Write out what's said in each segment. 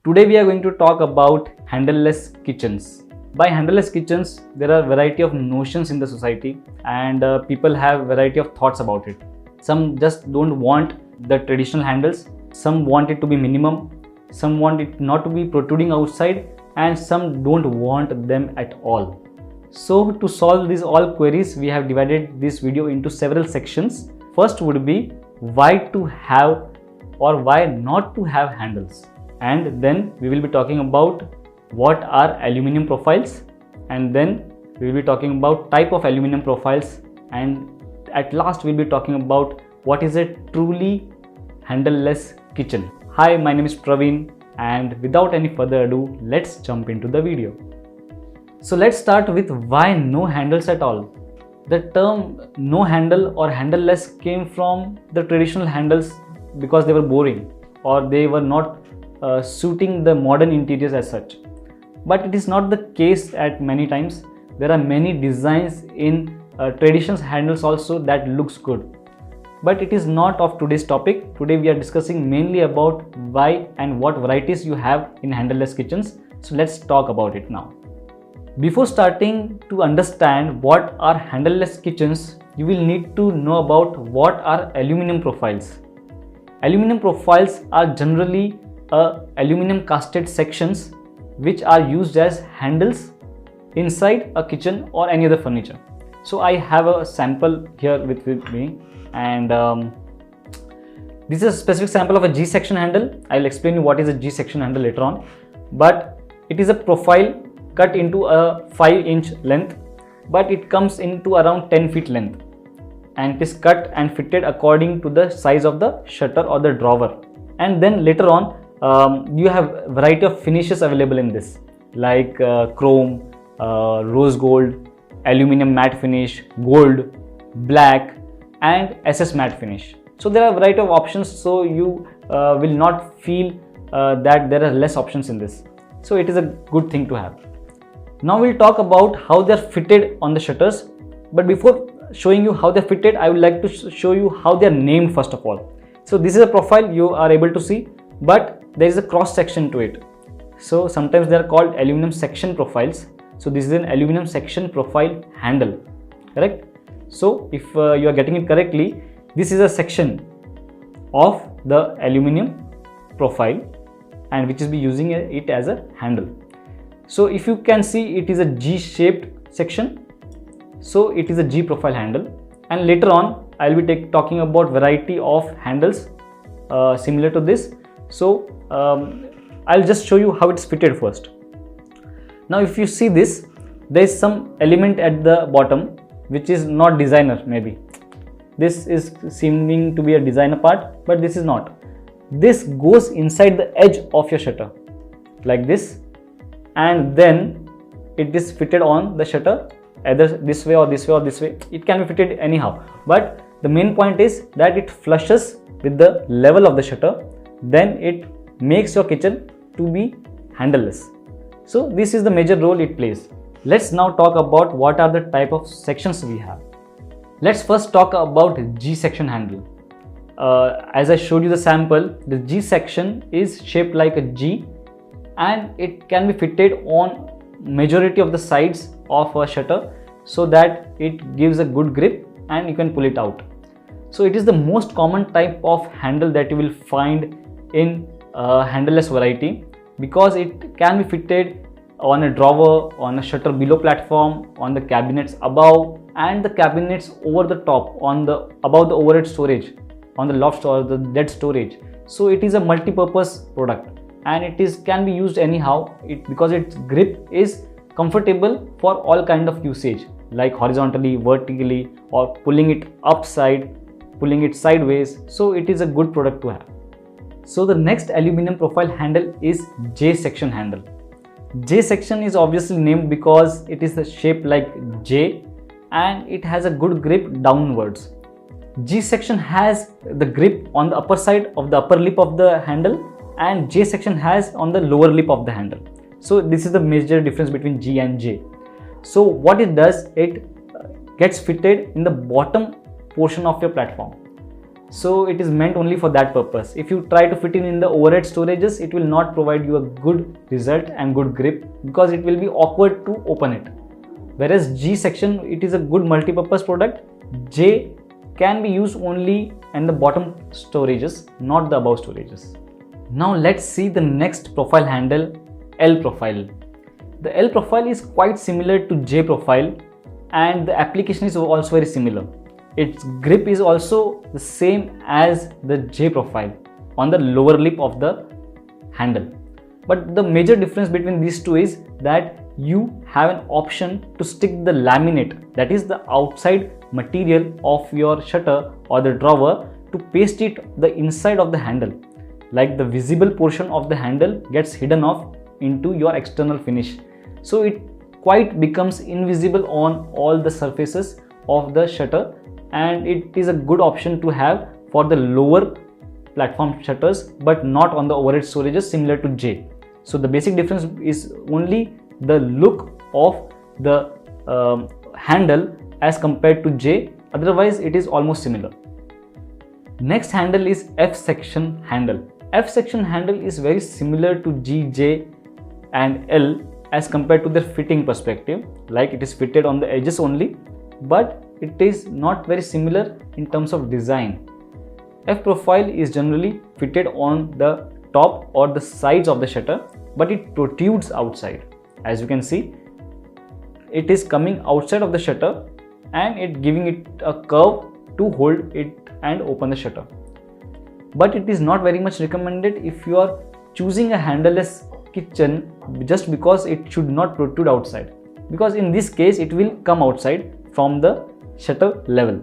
Today we are going to talk about handleless kitchens. By handleless kitchens, there are a variety of notions in the society and people have variety of thoughts about it. Some just don't want the traditional handles, some want it to be minimum, some want it not to be protruding outside, and some don't want them at all. So to solve these all queries, we have divided this video into several sections. First would be why to have or why not to have handles, and then we will be talking about what are aluminium profiles, and then we will be talking about type of aluminium profiles, and at last we'll be talking about what is a truly handleless kitchen. Hi, my name is Praveen, and without any further ado, let's jump into the video. So let's start with why no handles at all. The term no handle or handleless came from the traditional handles because they were boring or they were not suiting the modern interiors as such. But it is not the case at many times. There are many designs in traditional handles also that looks good. But it is not of today's topic. Today we are discussing mainly about why and what varieties you have in handleless kitchens. So let's talk about it now. Before starting to understand what are handleless kitchens, you will need to know about what are aluminium profiles. Aluminium profiles are generally aluminium casted sections which are used as handles inside a kitchen or any other furniture. So I have a sample here with me, and this is a specific sample of a G-section handle. I'll explain you what is a G-section handle later on, but it is a profile cut into a 5-inch length, but it comes into around 10 feet length, and it is cut and fitted according to the size of the shutter or the drawer. And then later on you have a variety of finishes available in this, like chrome, rose gold, aluminium matte finish, gold, black, and SS matte finish. So there are a variety of options, so you will not feel that there are less options in this. So it is a good thing to have. Now we'll talk about how they are fitted on the shutters, but before showing you how they are fitted, I would like to show you how they are named first of all. So this is a profile you are able to see, but there is a cross section to it. So sometimes they are called aluminum section profiles. So this is an aluminum section profile handle, correct? So if you are getting it correctly, this is a section of the aluminum profile and which is be using it as a handle. So if you can see, it is a G-shaped section, so it is a G profile handle. And later on I will be talking about variety of handles similar to this. So I'll just show you how it's fitted first. Now if you see this, there is some element at the bottom which is not designer. Maybe this is seeming to be a designer part, but this is not. This goes inside the edge of your shutter like this, and then it is fitted on the shutter either this way or this way or this way. It can be fitted anyhow, but the main point is that it flushes with the level of the shutter. Then it makes your kitchen to be handleless. So this is the major role it plays. Let's now talk about what are the type of sections we have. Let's first talk about G-section handle. As I showed you the sample, the G-section is shaped like a G, and it can be fitted on majority of the sides of a shutter so that it gives a good grip and you can pull it out. So it is the most common type of handle that you will find in handleless variety, because it can be fitted on a drawer, on a shutter below platform, on the cabinets above, and the cabinets over the top, on the above the overhead storage, on the loft or the dead storage. So it is a multi-purpose product, and it can be used anyhow because its grip is comfortable for all kind of usage, like horizontally, vertically, or pulling it upside, pulling it sideways. So it is a good product to have. So the next aluminium profile handle is J-section handle. J-section is obviously named because it is shaped like J and it has a good grip downwards. G-section has the grip on the upper side of the upper lip of the handle, and J-section has on the lower lip of the handle. So this is the major difference between G and J. So what it does, it gets fitted in the bottom portion of your platform. So it is meant only for that purpose. If you try to fit in the overhead storages, it will not provide you a good result and good grip, because it will be awkward to open it. Whereas G section, it is a good multi-purpose product. J can be used only in the bottom storages, not the above storages. Now let's see the next profile handle, L profile. The L profile is quite similar to J profile, and the application is also very similar. Its grip is also the same as the J profile on the lower lip of the handle. But the major difference between these two is that you have an option to stick the laminate, that is the outside material of your shutter or the drawer, to paste it the inside of the handle. Like the visible portion of the handle gets hidden off into your external finish. So it quite becomes invisible on all the surfaces of the shutter, and it is a good option to have for the lower platform shutters, but not on the overhead storages similar to J. So the basic difference is only the look of the handle as compared to J, otherwise it is almost similar. Next handle is F section handle. F section handle is very similar to G, J and L as compared to their fitting perspective, like it is fitted on the edges only, but it is not very similar in terms of design. F profile is generally fitted on the top or the sides of the shutter, but it protrudes outside. As you can see, it is coming outside of the shutter and it giving it a curve to hold it and open the shutter. But it is not very much recommended if you are choosing a handleless kitchen, just because it should not protrude outside, because in this case it will come outside from the shutter level.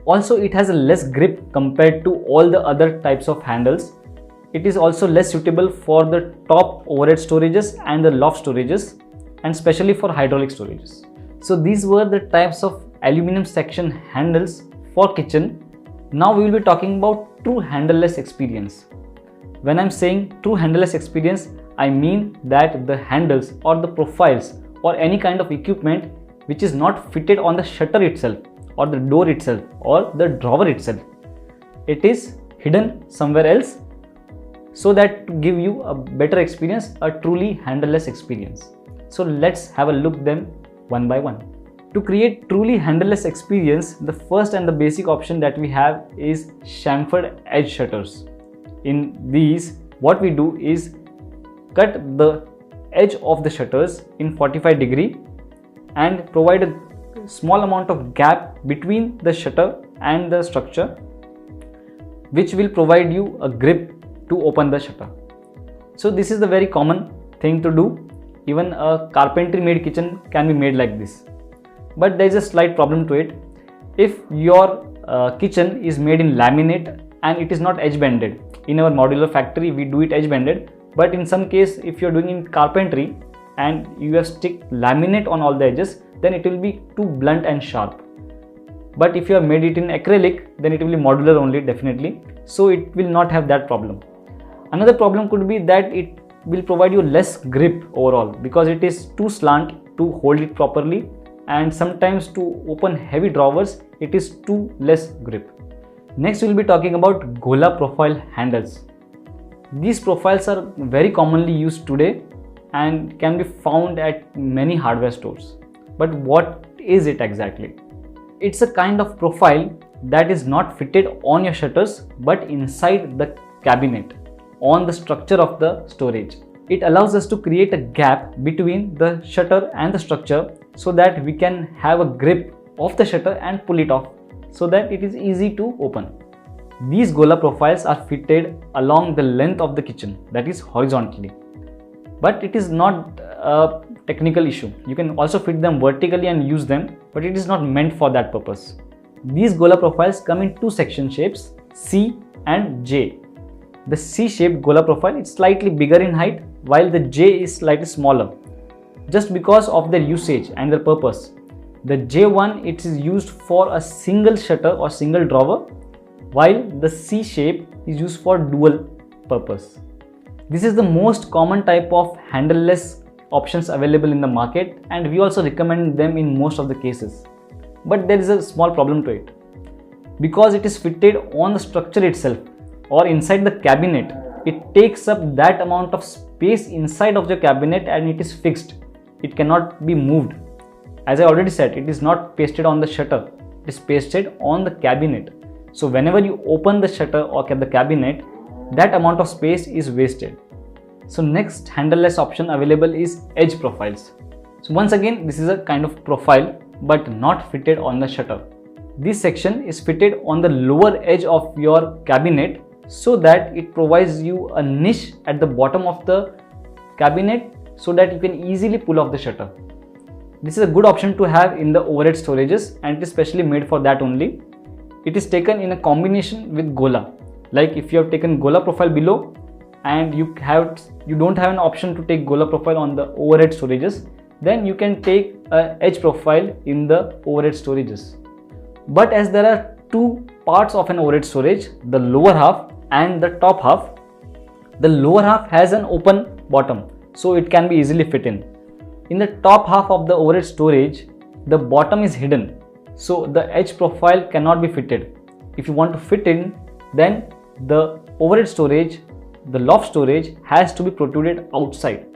Also, it has a less grip compared to all the other types of handles. It is also less suitable for the top overhead storages and the loft storages, and especially for hydraulic storages. So these were the types of aluminum section handles for kitchen. Now we will be talking about true handleless experience. When I am saying true handleless experience, I mean that the handles or the profiles or any kind of equipment which is not fitted on the shutter itself or the door itself or the drawer itself. It is hidden somewhere else, so that to give you a better experience, a truly handleless experience. So let's have a look them one by one. To create truly handleless experience, the first and the basic option that we have is chamfered edge shutters. In these, what we do is cut the edge of the shutters in 45° and provide a small amount of gap between the shutter and the structure, which will provide you a grip to open the shutter. So this is the very common thing to do. Even a carpentry made kitchen can be made like this. But there is a slight problem to it. If your kitchen is made in laminate and it is not edge bended, in our modular factory we do it edge bended, but in some case if you are doing in carpentry and you have stick laminate on all the edges, then it will be too blunt and sharp. But if you have made it in acrylic, then it will be modular only, definitely, so it will not have that problem. Another problem could be that it will provide you less grip overall, because it is too slant to hold it properly, and sometimes to open heavy drawers it is too less grip. Next we will be talking about Gola profile handles. These profiles are very commonly used today and can be found at many hardware stores. But what is it exactly? It's a kind of profile that is not fitted on your shutters but inside the cabinet, on the structure of the storage. It allows us to create a gap between the shutter and the structure, so that we can have a grip of the shutter and pull it off, so that it is easy to open. These Gola profiles are fitted along the length of the kitchen, that is horizontally. But it is not a technical issue. You can also fit them vertically and use them, but it is not meant for that purpose. These Gola profiles come in two section shapes, C and J. The C-shaped Gola profile is slightly bigger in height, while the J is slightly smaller, just because of their usage and their purpose. The J1, it is used for a single shutter or single drawer, while the C shape is used for dual purpose. This is the most common type of handleless options available in the market, and we also recommend them in most of the cases. But there is a small problem to it. because it is fitted on the structure itself or inside the cabinet. It takes up that amount of space inside of the cabinet and it is fixed. It cannot be moved. As I already said, it is not pasted on the shutter. It is pasted on the cabinet. So whenever you open the shutter or the cabinet, that amount of space is wasted. So next handleless option available is edge profiles. So once again, this is a kind of profile but not fitted on the shutter. This section is fitted on the lower edge of your cabinet so that it provides you a niche at the bottom of the cabinet so that you can easily pull off the shutter. This is a good option to have in the overhead storages and it is specially made for that only. It is taken in a combination with Gola. Like if you have taken Gola profile below and you don't have an option to take Gola profile on the overhead storages, then you can take a edge profile in the overhead storages. But as there are two parts of an overhead storage, the lower half and the top half, the lower half has an open bottom, so it can be easily fit in. In the top half of the overhead storage, the bottom is hidden, so the edge profile cannot be fitted. If you want to fit in, then the overhead storage, the loft storage has to be protruded outside.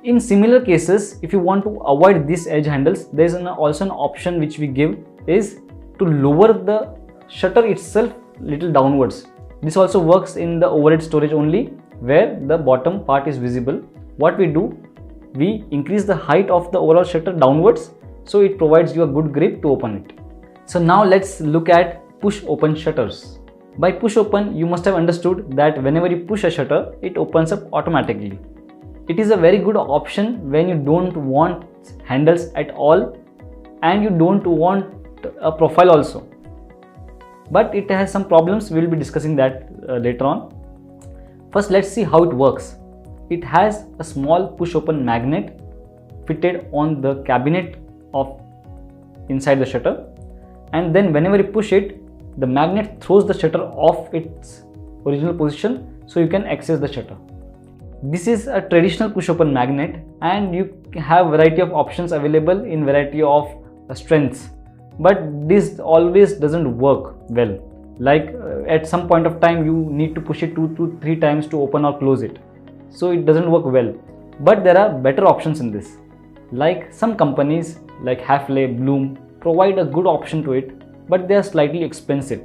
In similar cases, if you want to avoid these edge handles, there is also an option which we give is to lower the shutter itself little downwards. This also works in the overhead storage only where the bottom part is visible. What we do, we increase the height of the overall shutter downwards so it provides you a good grip to open it. So now let's look at push open shutters. By push open, you must have understood that whenever you push a shutter, it opens up automatically. It is a very good option when you don't want handles at all and you don't want a profile also. But it has some problems, we will be discussing that later on. First, let's see how it works. It has a small push open magnet fitted on the cabinet of inside the shutter, and then whenever you push it, the magnet throws the shutter off its original position so you can access the shutter. This is a traditional push open magnet and you have variety of options available in variety of strengths, but this always doesn't work well. Like at some point of time you need to push it 2 to 3 times to open or close it, so it doesn't work well. But there are better options in this. Like some companies like Hafele, Bloom provide a good option to it, but they are slightly expensive.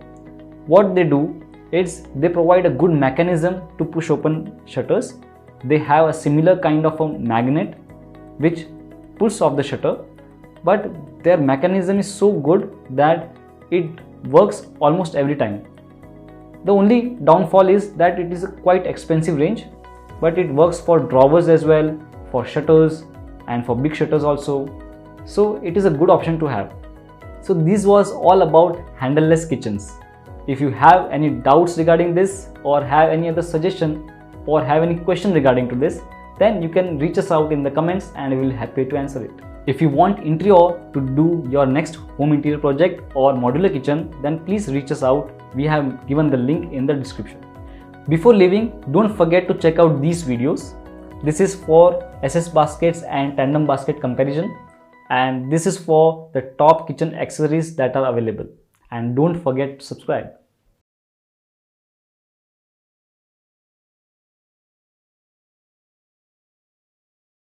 What they do is they provide a good mechanism to push open shutters. They have a similar kind of a magnet which pulls off the shutter, but their mechanism is so good that it works almost every time. The only downfall is that it is a quite expensive range, but it works for drawers as well, for shutters and for big shutters also. So it is a good option to have. So this was all about handleless kitchens. If you have any doubts regarding this or have any other suggestion or have any question regarding to this, then you can reach us out in the comments and we will be happy to answer it. If you want Intrior to do your next home interior project or modular kitchen, then please reach us out. We have given the link in the description. Before leaving, don't forget to check out these videos. This is for SS baskets and tandem basket comparison, and this is for the top kitchen accessories that are available. And don't forget to subscribe.